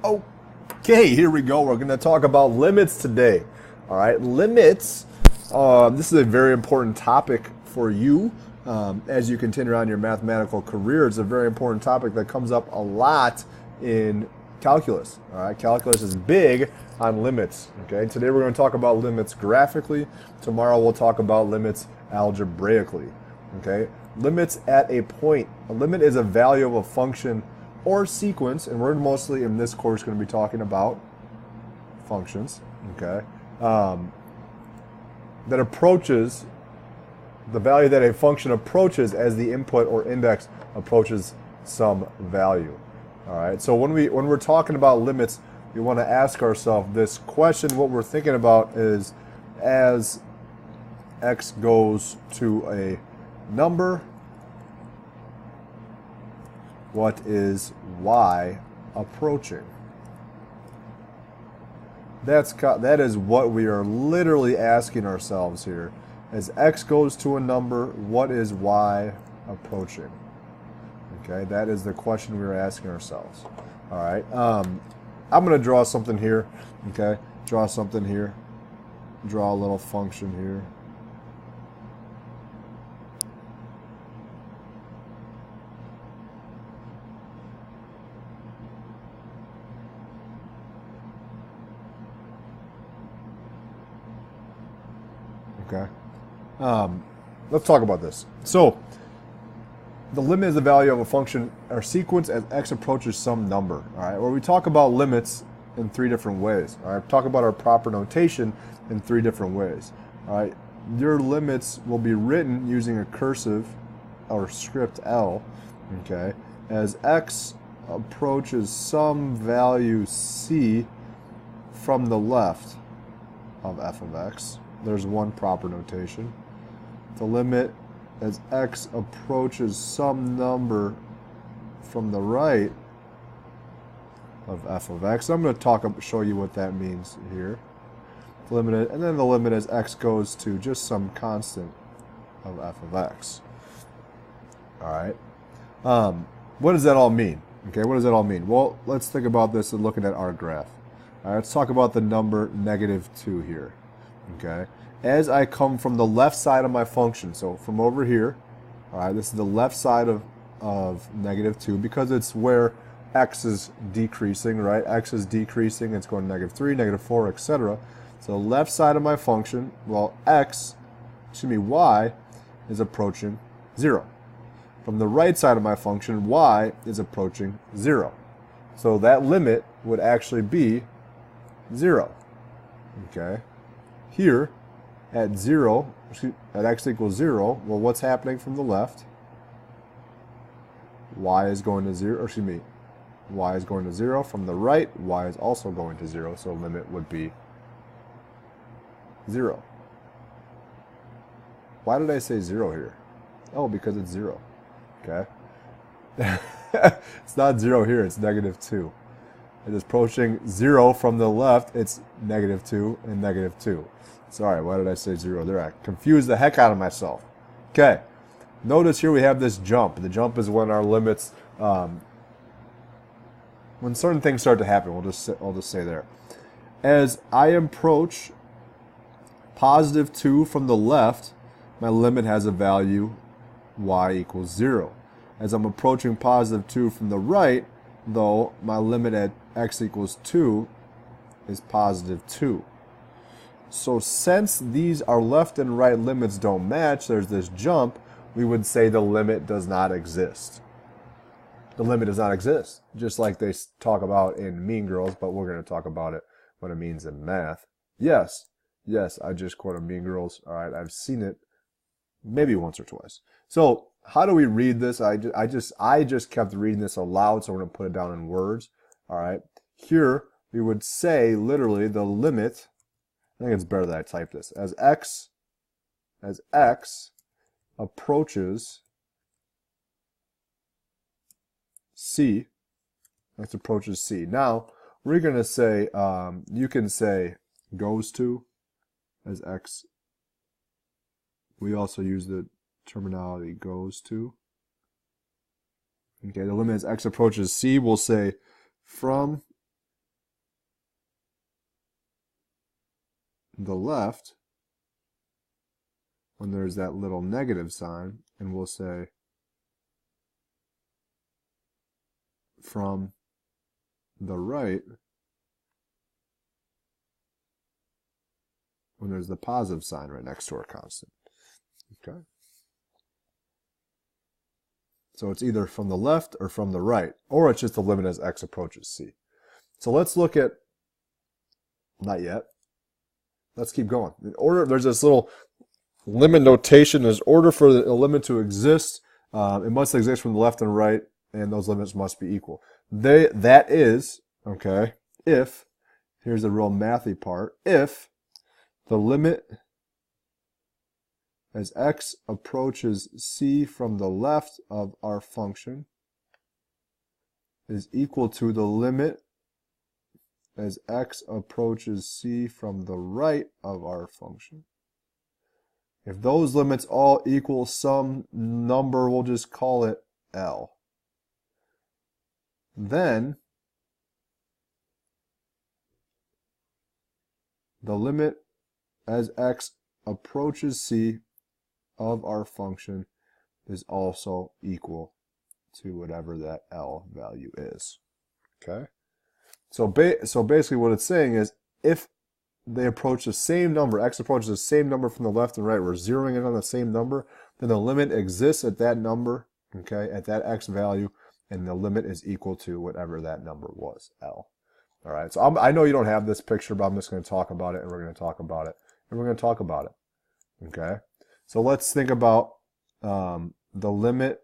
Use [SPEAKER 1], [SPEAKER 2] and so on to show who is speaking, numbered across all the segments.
[SPEAKER 1] Okay, here we go. We're going to talk about limits today. All right, limits. This is a very important topic for you as you continue on your mathematical career. It's a very important topic that comes up a lot in calculus. All right, calculus is big on limits. Okay, today we're going to talk about limits graphically. Tomorrow we'll talk about limits algebraically. Okay, limits at a point. A limit is a value of a function or sequence, and we're mostly in this course going to be talking about functions, okay, that approaches the value that a function approaches as the input or index approaches some value. All right, so when we're talking about limits, we want to ask ourselves this question. What we're thinking about is as x goes to a number, what is y approaching? That is what we are literally asking ourselves here. As x goes to a number, what is y approaching? Okay, that is the question we are asking ourselves. All right, I'm going to draw something here. Okay, draw something here. Draw a little function here. Okay. Let's talk about this. So, the limit is the value of a function or sequence as x approaches some number. All right. Or we talk about limits in three different ways. All right. Talk about our proper notation in three different ways. All right. Your limits will be written using a cursive or script L. Okay. As x approaches some value c from the left of f of x. There's one proper notation. The limit as x approaches some number from the right of f of x. I'm going to show you what that means here. The limit, and then the limit as x goes to just some constant of f of x. All right. What does that all mean? Okay, what does that all mean? Well, let's think about this and looking at our graph. All right, let's talk about the number -2 here. Okay, as I come from the left side of my function, so from over here, all right, this is the left side of -2 because it's where x is decreasing, right? X is decreasing, it's going -3, -4, etc. So left side of my function, well, y is approaching 0. From the right side of my function, y is approaching 0. So that limit would actually be 0. Okay. Here, at 0, at x equals 0, well, what's happening from the left? Y is going to 0, or excuse me, y is going to 0. From the right, y is also going to 0, so limit would be 0. Why did I say 0 here? Oh, because it's 0. Okay. It's not 0 here, it's -2. It is approaching 0 from the left, it's -2 and -2. Sorry, why did I say 0 there? I confused the heck out of myself. Okay, notice here we have this jump. The jump is when our limits, when certain things start to happen. I'll just say there. As I approach +2 from the left, my limit has a value y equals 0. As I'm approaching +2 from the right, though, my limit at x equals 2 is +2. So since these are left and right limits don't match, there's this jump, we would say the limit does not exist. The limit does not exist, just like they talk about in Mean Girls, but we're going to talk about it what it means in math. Yes, I just quoted Mean Girls. All right, I've seen it maybe once or twice. So how do we read this? I just kept reading this aloud, so we're going to put it down in words. All right, here we would say literally the limit. I think it's better that I type this. As x approaches c, x approaches c. Now, we're going to say, you can say goes to as x. We also use the terminology goes to. Okay, the limit as x approaches c, we'll say from the left when there's that little negative sign, and we'll say from the right when there's the positive sign right next to our constant. Okay? So it's either from the left or from the right, or it's just the limit as x approaches c. So let's look at, not yet, let's keep going. In order, there's this little limit notation. There's order for a limit to exist. It must exist from the left and right, and those limits must be equal. That is, okay, if, here's the real mathy part, if the limit as x approaches c from the left of our function is equal to the limit as x approaches c from the right of our function. If those limits all equal some number, we'll just call it L. Then the limit as x approaches c of our function is also equal to whatever that L value is. Okay? So basically what it's saying is if they approach the same number, x approaches the same number from the left and right, we're zeroing in on the same number, then the limit exists at that number, okay, at that x value, and the limit is equal to whatever that number was, L. All right, so I know you don't have this picture, but I'm just going to talk about it, and we're going to talk about it, and we're going to talk about it, okay? So let's think about the limit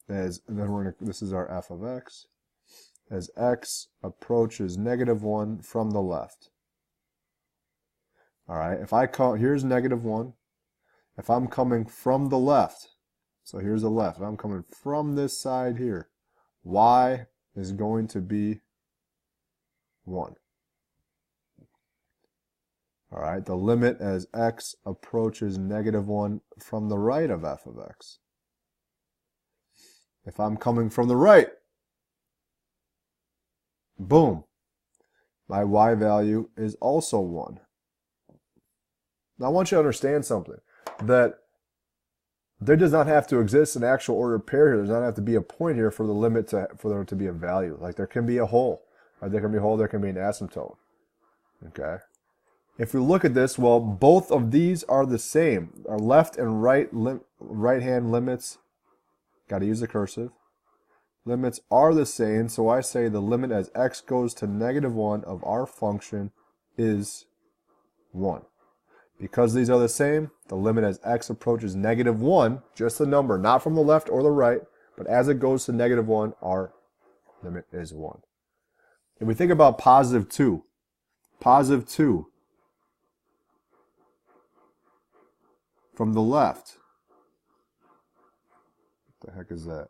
[SPEAKER 1] as, and then we're going to, this is our f of x, as x approaches -1 from the left. All right, if I call, here's -1. If I'm coming from the left, so here's the left, if I'm coming from this side here, y is going to be 1. All right, the limit as x approaches -1 from the right of f of x. If I'm coming from the right, boom, my y value is also 1. Now I want you to understand something, that there does not have to exist an actual ordered pair here. There does not have to be a point here for the limit for there to be a value. Like there can be a hole, right? There can be a hole, there can be an asymptote. Okay. If we look at this, well, both of these are the same. Our left and right hand limits, got to use the cursive, limits are the same. So I say the limit as x goes to -1 of our function is 1. Because these are the same, the limit as x approaches -1, just the number, not from the left or the right, but as it goes to -1, our limit is 1. If we think about positive 2 from the left, what the heck is that?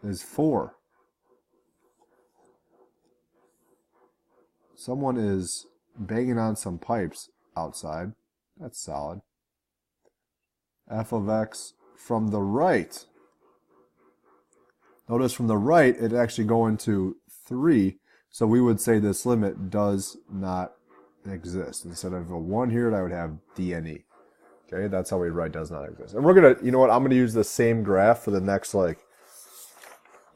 [SPEAKER 1] Is 4. Someone is banging on some pipes outside. That's solid. F of x from the right. Notice from the right, it actually going to 3. So we would say this limit does not exist. Instead of a 1 here, I would have DNE. Okay, that's how we write does not exist. And we're going to, you know what, I'm going to use the same graph for the next, like,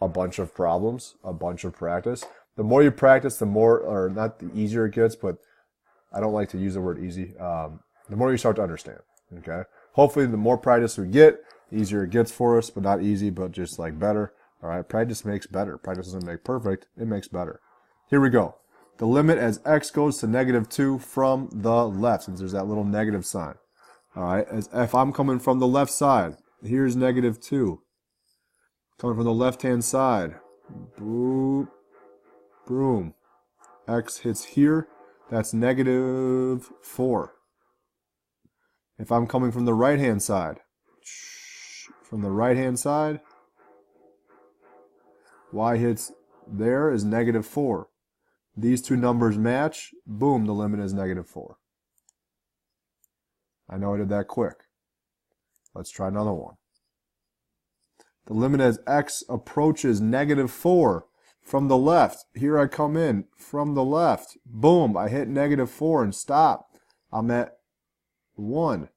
[SPEAKER 1] a bunch of problems, a bunch of practice. The more you practice, the more, or not the easier it gets, but I don't like to use the word easy. The more you start to understand, okay? Hopefully, the more practice we get, the easier it gets for us, but not easy, but just like better, all right? Practice makes better. Practice doesn't make perfect. It makes better. Here we go. The limit as x goes to -2 from the left, since there's that little negative sign, all right? As if I'm coming from the left side, here's -2. Coming from the left-hand side, boop, boom. X hits here, that's -4. If I'm coming from the right-hand side, y hits there is -4. These two numbers match, boom, the limit is -4. I know I did that quick. Let's try another one. The limit as x approaches -4 from the left. Here I come in from the left. Boom, I hit -4 and stop. I'm at 1.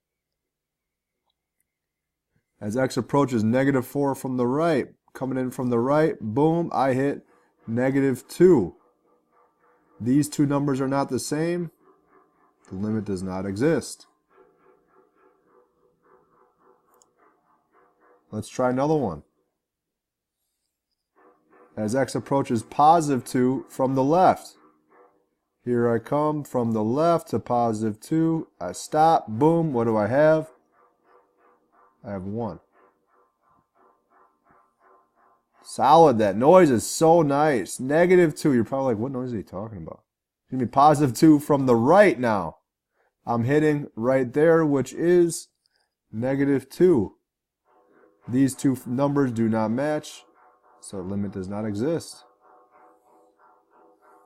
[SPEAKER 1] As x approaches -4 from the right, coming in from the right, boom, I hit -2. These two numbers are not the same. The limit does not exist. Let's try another one. As x approaches +2 from the left. Here I come from the left to +2. I stop. Boom. What do I have? I have 1. Solid. That noise is so nice. -2. You're probably like, what noise are you talking about? It's going to be +2 from the right now. I'm hitting right there, which is -2. These two numbers do not match, so the limit does not exist.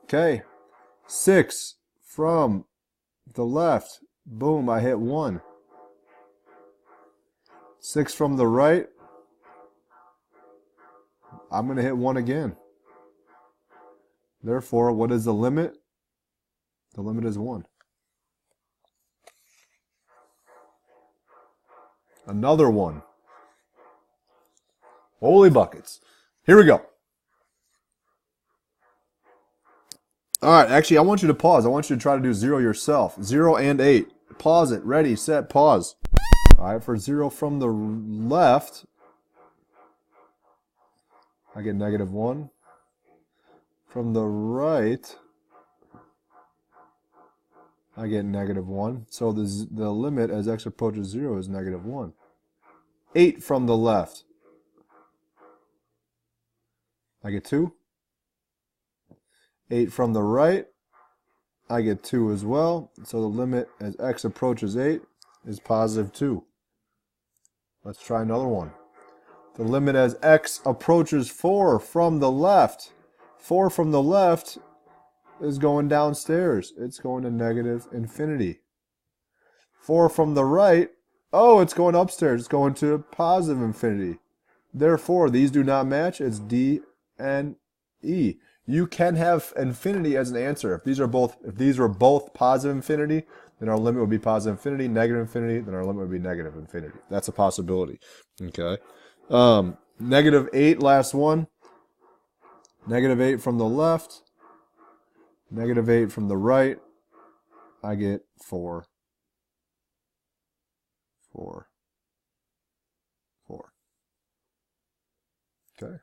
[SPEAKER 1] Okay. 6 from the left. Boom, I hit 1. 6 from the right. I'm going to hit 1 again. Therefore, what is the limit? The limit is 1. Another one. Holy buckets. Here we go. All right, actually, I want you to pause. I want you to try to do 0 yourself. 0 and 8. Pause it. Ready, set, pause. All right, for 0 from the left, I get -1. From the right, I get -1. So the limit as x approaches 0 is -1. 8 from the left, I get 2. 8 from the right, I get 2 as well. So the limit as x approaches 8 is +2. Let's try another one. The limit as x approaches 4 from the left. 4 from the left is going downstairs. It's going to -infinity. 4 from the right, oh, it's going upstairs. It's going to +infinity. Therefore, these do not match. It's D and E. You can have infinity as an answer. If these were both +infinity, then our limit would be +infinity. -infinity, then our limit would be -infinity. That's a possibility. Okay. -8, last one. -8 from the left. -8 from the right. I get 4. 4. 4. Okay.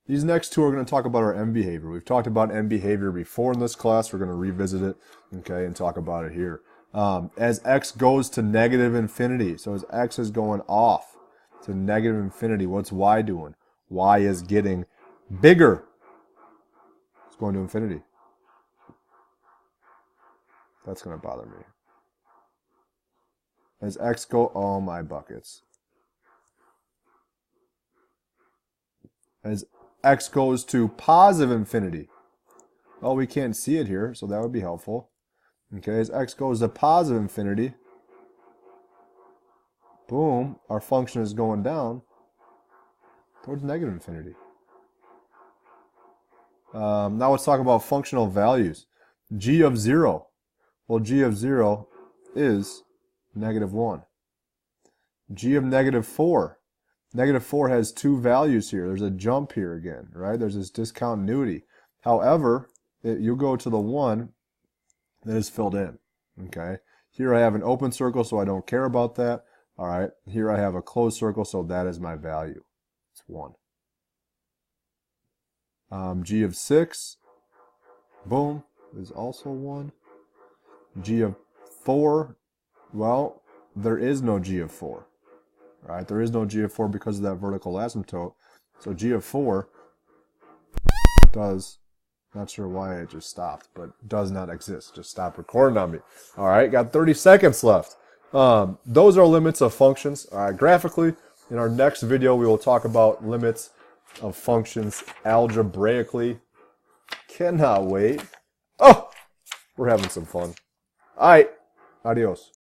[SPEAKER 1] These next two are going to talk about our M behavior. We've talked about M behavior before in this class. We're going to revisit it, okay, and talk about it here. As x goes to -infinity, so as x is going off to -infinity, what's y doing? Y is getting bigger. It's going to infinity. That's going to bother me. As x go, oh my buckets. As x goes to +infinity. Well, we can't see it here, so that would be helpful. Okay, as x goes to +infinity, boom, our function is going down towards -infinity. Now let's talk about functional values. G of 0. Well, g of 0 is -1. G of -4. -4 has two values here. There's a jump here again, right? There's this discontinuity. However, you go to the 1 that is filled in, okay? Here I have an open circle, so I don't care about that. All right, here I have a closed circle, so that is my value. It's 1. G of 6, boom, is also 1. G of 4, well, there is no G of 4. Right, there is no G of 4 because of that vertical asymptote. So G of 4 does, not sure why it just stopped, but does not exist. Just stopped recording on me. All right, got 30 seconds left. Those are limits of functions. All right, graphically, in our next video, we will talk about limits of functions algebraically. Cannot wait. Oh, we're having some fun. All right, adios.